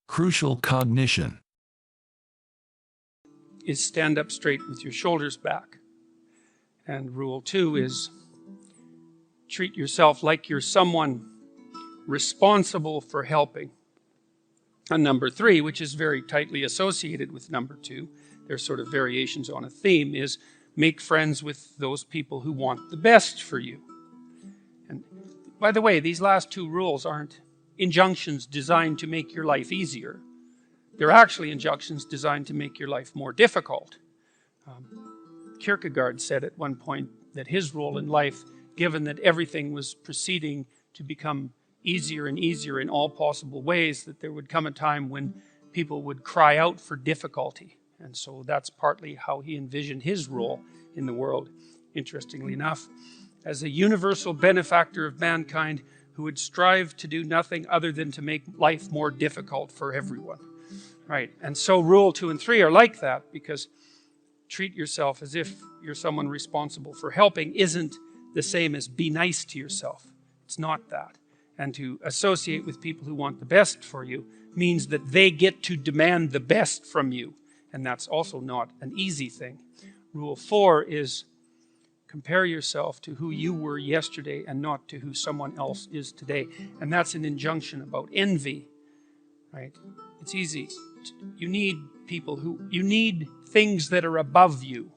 Crucial cognition. Is stand up straight with your shoulders back. And rule 2 is treat yourself like you're someone responsible for helping. And number 3, which is very tightly associated with number 2, they're sort of variations on a theme, is make friends with those people who want the best for you. And by the way, these last 2 rules aren't injunctions designed to make your life easier. They're actually injunctions designed to make your life more difficult. Kierkegaard said at one point that his role in life, given that everything was proceeding to become easier and easier in all possible ways, that there would come a time when people would cry out for difficulty. And so that's partly how he envisioned his role in the world. Interestingly enough, as a universal benefactor of mankind who would strive to do nothing other than to make life more difficult for everyone. Right, and so rule 2 and 3 are like that, because treat yourself as if you're someone responsible for helping isn't the same as be nice to yourself. It's not that. And to associate with people who want the best for you means that they get to demand the best from you. And that's also not an easy thing. Rule 4 is compare yourself to who you were yesterday and not to who someone else is today. And that's an injunction about envy. Right? It's easy. You need you need things that are above you,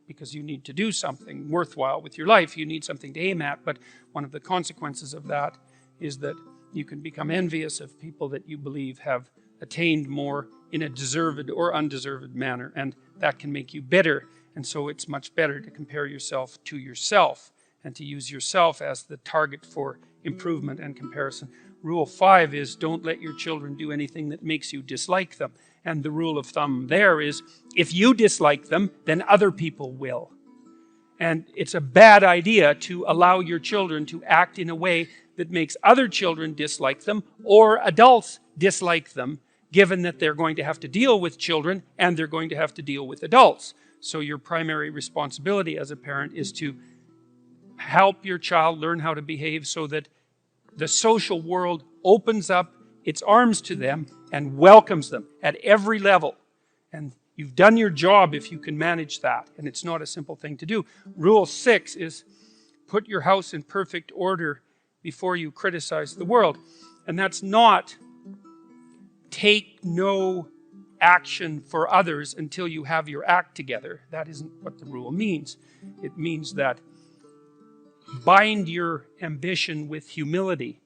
because you need to do something worthwhile with your life. You need something to aim at, but one of the consequences of that is that you can become envious of people that you believe have attained more in a deserved or undeserved manner, and that can make you bitter. And so it's much better to compare yourself to yourself and to use yourself as the target for improvement and comparison. Rule 5 is don't let your children do anything that makes you dislike them. And the rule of thumb there is if you dislike them, then other people will. And it's a bad idea to allow your children to act in a way that makes other children dislike them or adults dislike them, given that they're going to have to deal with children and they're going to have to deal with adults. So your primary responsibility as a parent is to help your child learn how to behave so that the social world opens up its arms to them and welcomes them at every level. And you've done your job if you can manage that. And it's not a simple thing to do. Rule 6 is put your house in perfect order before you criticize the world. And that's not take no action for others until you have your act together. That isn't what the rule means. It means that bind your ambition with humility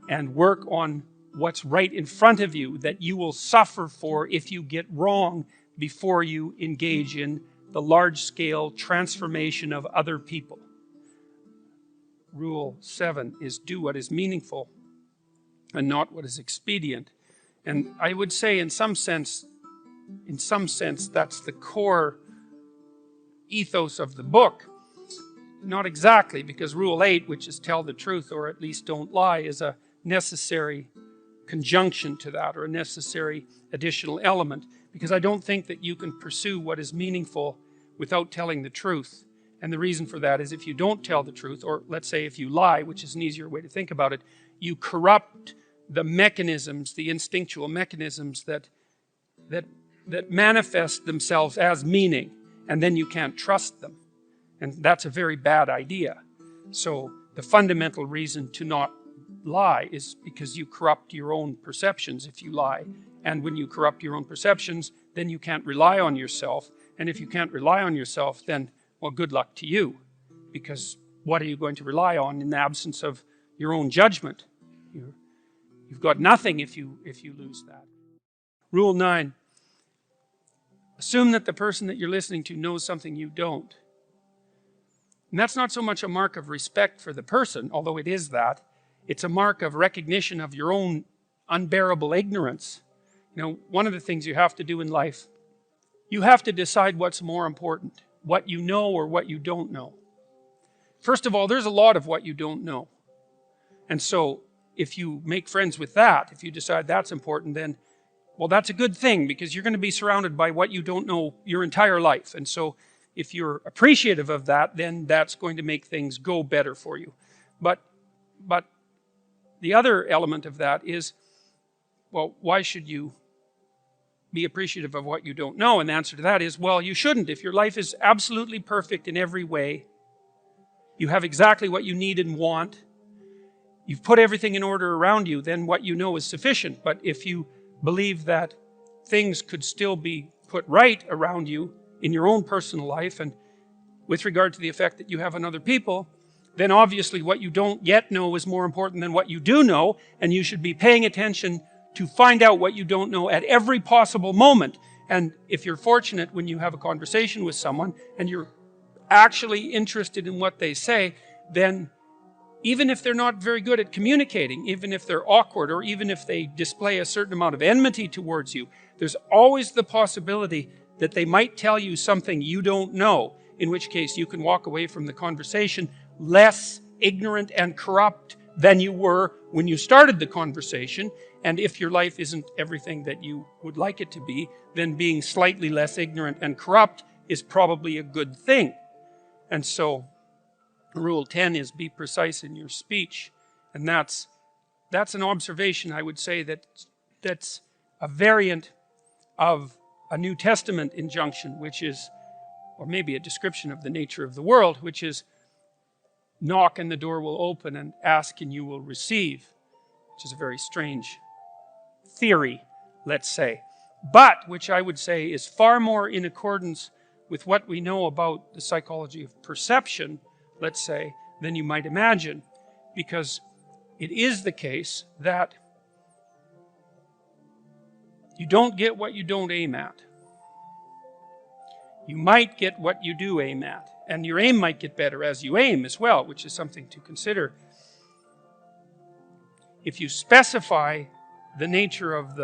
and work on what's right in front of you that you will suffer for if you get wrong before you engage in the large-scale transformation of other people. Rule 7 is do what is meaningful and not what is expedient. And I would say in some sense that's the core ethos of the book. Not exactly, because rule 8, which is tell the truth or at least don't lie, is a necessary conjunction to that, or a necessary additional element, because I don't think that you can pursue what is meaningful without telling the truth. And the reason for that is if you don't tell the truth, or let's say if you lie, which is an easier way to think about it, you corrupt the mechanisms, the instinctual mechanisms that manifest themselves as meaning, and then you can't trust them. And that's a very bad idea. So the fundamental reason to not lie is because you corrupt your own perceptions if you lie. And when you corrupt your own perceptions, then you can't rely on yourself. And if you can't rely on yourself, then, well, good luck to you. Because what are you going to rely on in the absence of your own judgment? You've got nothing if you lose that. Rule 9. Assume that the person that you're listening to knows something you don't. And that's not so much a mark of respect for the person, although it is that. It's a mark of recognition of your own unbearable ignorance. You know, one of the things you have to do in life, you have to decide what's more important, what you know or what you don't know. First of all, there's a lot of what you don't know. And so if you make friends with that, if you decide that's important, then, well, that's a good thing, because you're going to be surrounded by what you don't know your entire life. And so if you're appreciative of that, then that's going to make things go better for you. But the other element of that is, well, why should you be appreciative of what you don't know. And the answer to that is, well, you shouldn't. If your life is absolutely perfect in every way, you have exactly what you need and want, you've put everything in order around you, then what you know is sufficient. But if you believe that things could still be put right around you in your own personal life and with regard to the effect that you have on other people, then obviously what you don't yet know is more important than what you do know, and you should be paying attention to find out what you don't know at every possible moment. And if you're fortunate when you have a conversation with someone and you're actually interested in what they say, then even if they're not very good at communicating, even if they're awkward, or even if they display a certain amount of enmity towards you, there's always the possibility that they might tell you something you don't know, in which case you can walk away from the conversation less ignorant and corrupt than you were when you started the conversation. And if your life isn't everything that you would like it to be, then being slightly less ignorant and corrupt is probably a good thing. And so Rule 10 is be precise in your speech. And that's an observation, I would say, that's a variant of a New Testament injunction, which is, or maybe a description of the nature of the world, which is knock and the door will open, and ask and you will receive, which is a very strange theory, let's say, but which I would say is far more in accordance with what we know about the psychology of perception, let's say, than you might imagine, because it is the case that you don't get what you don't aim at. You might get what you do aim at, and your aim might get better as you aim as well, which is something to consider. If you specify the nature of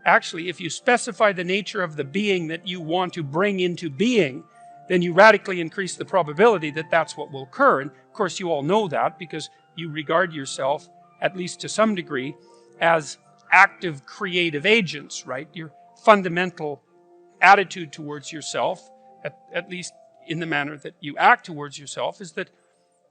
if you specify the nature of the being that you want to bring into being, then you radically increase the probability that that's what will occur. And of course you all know that because you regard yourself, at least to some degree, as active creative agents, right? Your fundamental attitude towards yourself, at least in the manner that you act towards yourself, is that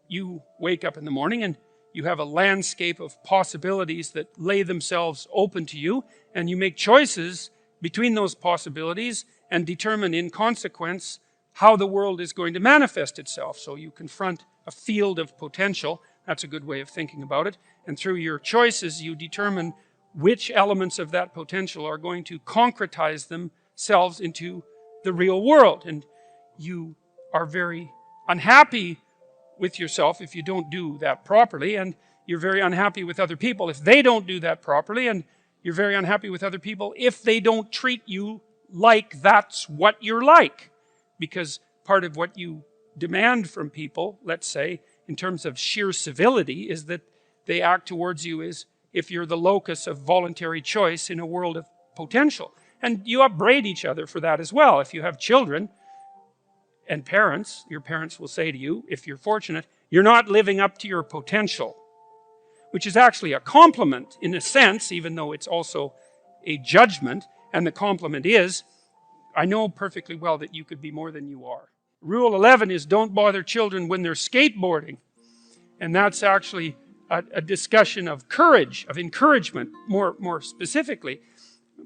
you wake up in the morning and you have a landscape of possibilities that lay themselves open to you, and you make choices between those possibilities and determine in consequence how the world is going to manifest itself. So you confront a field of potential, that's a good way of thinking about it, and through your choices you determine which elements of that potential are going to concretize themselves into the real world. And you are very unhappy with yourself if you don't do that properly, and you're very unhappy with other people if they don't do that properly, and you're very unhappy with other people if they don't treat you like that's what you're like. Because part of what you demand from people, let's say, in terms of sheer civility, is that they act towards you as if you're the locus of voluntary choice in a world of potential. And you upbraid each other for that as well. If you have children and parents, your parents will say to you, if you're fortunate, you're not living up to your potential, which is actually a compliment in a sense, even though it's also a judgment. And the compliment is, I know perfectly well that you could be more than you are. Rule 11 is don't bother children when they're skateboarding. And that's actually a discussion of courage, of encouragement, more specifically,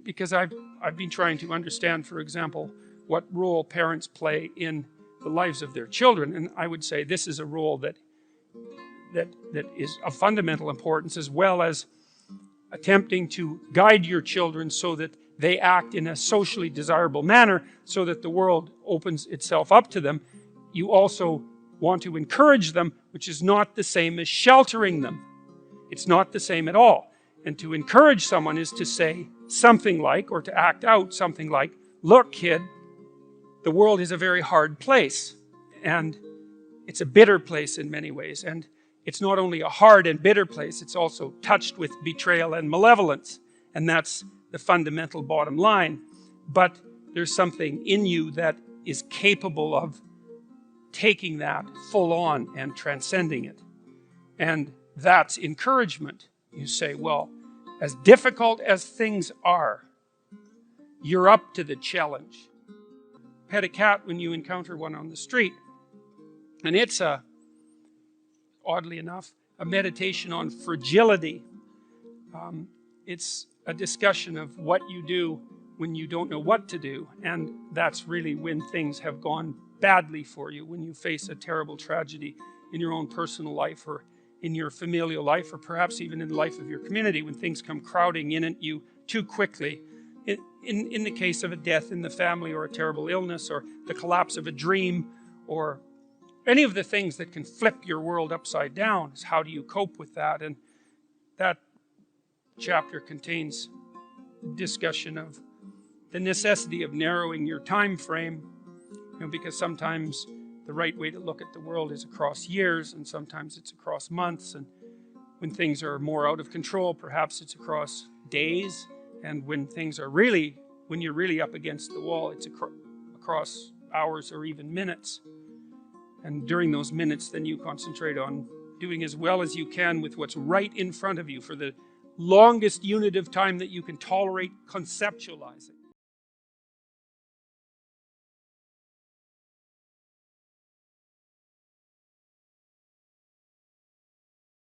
because I've been trying to understand, for example, what role parents play in the lives of their children. And I would say this is a role that is of fundamental importance, as well as attempting to guide your children so that they act in a socially desirable manner so that the world opens itself up to them. You also want to encourage them, which is not the same as sheltering them. It's not the same at all. And to encourage someone is to say something like, or to act out something like, look, kid, the world is a very hard place, and it's a bitter place in many ways. And it's not only a hard and bitter place, it's also touched with betrayal and malevolence. And that's the fundamental bottom line. But there's something in you that is capable of taking that full on and transcending it. And that's encouragement. You say, well, as difficult as things are, you're up to the challenge. Pet a cat when you encounter one on the street. And it's oddly enough, a meditation on fragility. It's a discussion of what you do when you don't know what to do. And that's really when things have gone badly for you, when you face a terrible tragedy in your own personal life or in your familial life, or perhaps even in the life of your community, when things come crowding in at you too quickly. In the case of a death in the family, or a terrible illness, or the collapse of a dream, or any of the things that can flip your world upside down, is how do you cope with that? And that chapter contains discussion of the necessity of narrowing your time frame, because sometimes the right way to look at the world is across years, and sometimes it's across months, and when things are more out of control, perhaps it's across days, and when you're really up against the wall, it's across hours or even minutes. And during those minutes, then you concentrate on doing as well as you can with what's right in front of you for the longest unit of time that you can tolerate conceptualizing.